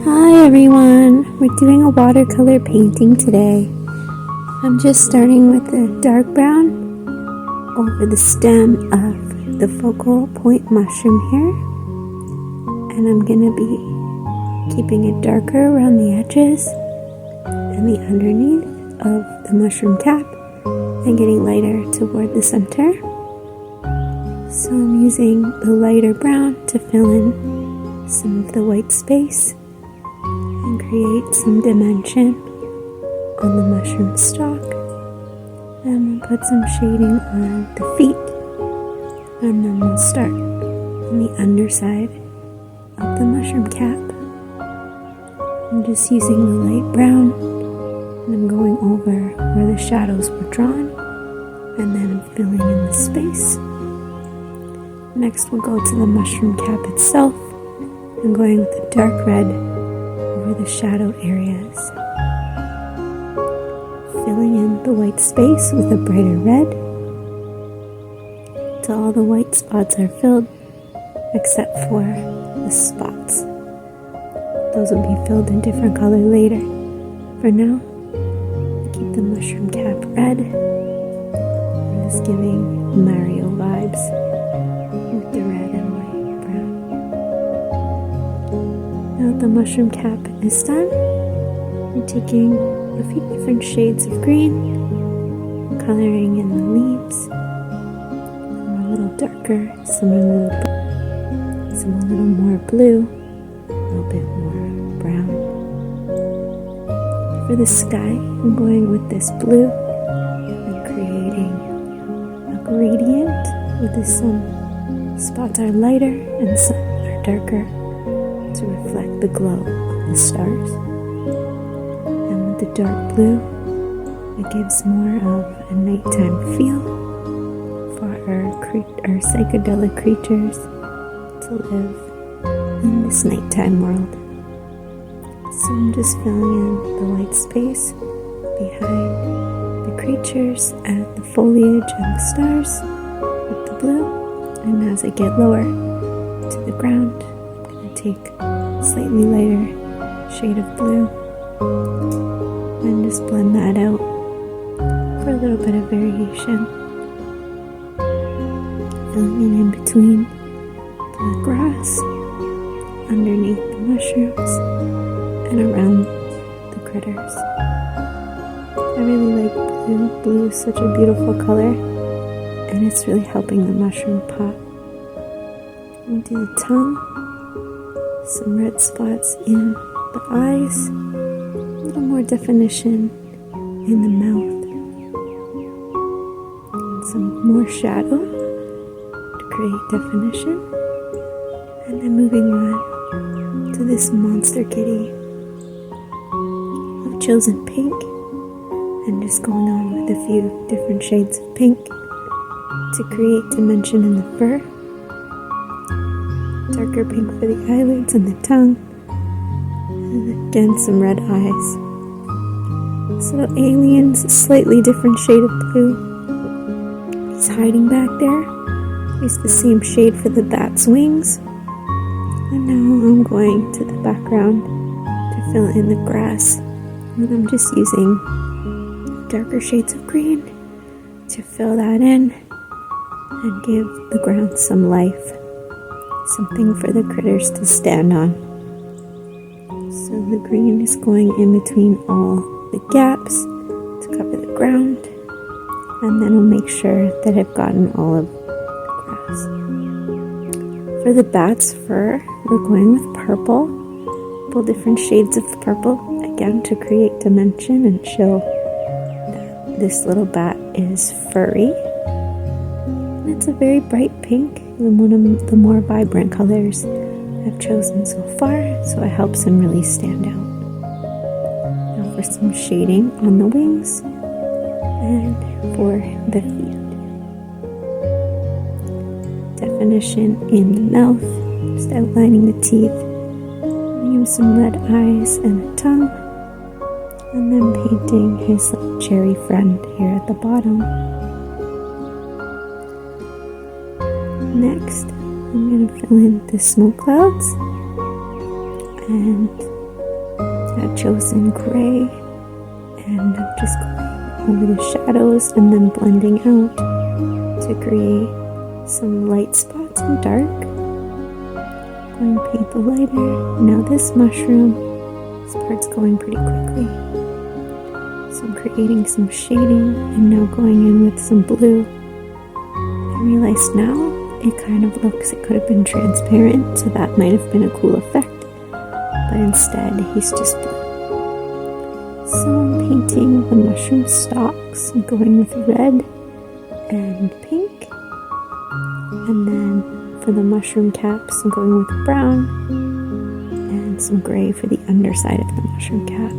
Hi everyone, we're doing a watercolor painting today. I'm just starting with the dark brown over the stem of the focal point mushroom here, and I'm going to be keeping it darker around the edges and the underneath of the mushroom cap and getting lighter toward the center. So I'm using the lighter brown to fill in some of the white space and create some dimension on the mushroom stalk. And we'll put some shading on the feet, and then we'll start on the underside of the mushroom cap. I'm just using the light brown, and I'm going over where the shadows were drawn, and then I'm filling in the space. Next we'll go to the mushroom cap itself. I'm going with the dark red over the shadow areas, filling in the white space with a brighter red till all the white spots are filled except for the spots. Those will be filled in different color later. For now, keep the mushroom cap red. I'm just giving Mario vibes with the red and white brown. Now that the mushroom cap is done, I'm taking a few different shades of green, coloring in the leaves. Some are a little darker, some a little more blue, a little bit more brown. For the sky, I'm going with this blue and creating a gradient with some spots are lighter and some are darker to reflect the glow of the stars. And with the dark blue, it gives more of a nighttime feel for our psychedelic creatures to live in this nighttime world. So I'm just filling in the white space behind the creatures and the foliage and the stars with the blue. And as I get lower to the ground, I'm going to take a slightly lighter shade of blue and just blend that out for a little bit of variation. Filling in between the grass, underneath the mushrooms, and around the critters. I really like blue. Blue is such a beautiful color, and it's really helping the mushroom pop. I'm going to do the tongue, some red spots in the eyes, a little more definition in the mouth, and some more shadow to create definition. And then moving on to this monster kitty. I've chosen pink and just going on with a few different shades of pink to create dimension in the fur. Darker pink for the eyelids and the tongue. And again, some red eyes. This little alien's a slightly different shade of blue. He's hiding back there. Use the same shade for the bat's wings. And now I'm going to the background to fill in the grass. And I'm just using darker shades of green to fill that in and give the ground some life, something for the critters to stand on. So the green is going in between all the gaps to cover the ground, and then I'll make sure that I've gotten all of the grass. For the bat's fur, we're going with purple, a couple different shades of purple, again to create dimension and show that this little bat is furry. And it's a very bright pink, and one of the more vibrant colors I've chosen so far, so it helps him really stand out. Now for some shading on the wings and for the feet. Definition in the mouth, just outlining the teeth. Use some red eyes and a tongue, and then painting his little cherry friend here at the bottom. Next, I'm going to fill in the snow clouds and I've chosen gray, and I'm just going over the shadows and then blending out to create some light spots and dark. Going to paint the lighter. Now this mushroom, this part's going pretty quickly. So I'm creating some shading and now going in with some blue. I realized now it kind of looks, it could have been transparent, so that might have been a cool effect. But instead, he's just blue. So I'm painting the mushroom stalks, going with red and pink. And then for the mushroom caps, I'm going with brown and some gray for the underside of the mushroom cap.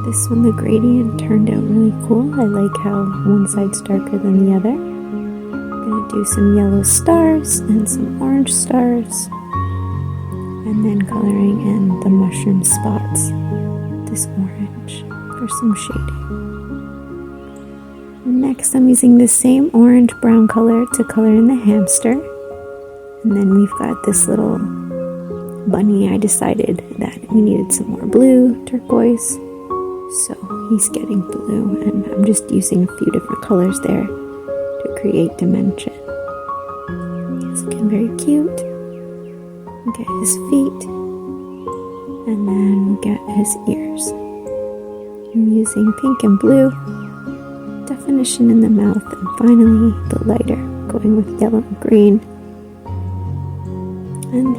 This one, the gradient turned out really cool. I like how one side's darker than the other. I'm going to do some yellow stars and some orange stars. And then coloring in the mushroom spots, this orange, for some shading. Next, I'm using the same orange-brown color to color in the hamster. And then we've got this little bunny. I decided that we needed some more blue, turquoise. So he's getting blue, and I'm just using a few different colors there to create dimension. It's looking very cute. Get his feet, and then get his ears. I'm using pink and blue, definition in the mouth, and finally the lighter, going with yellow and green. And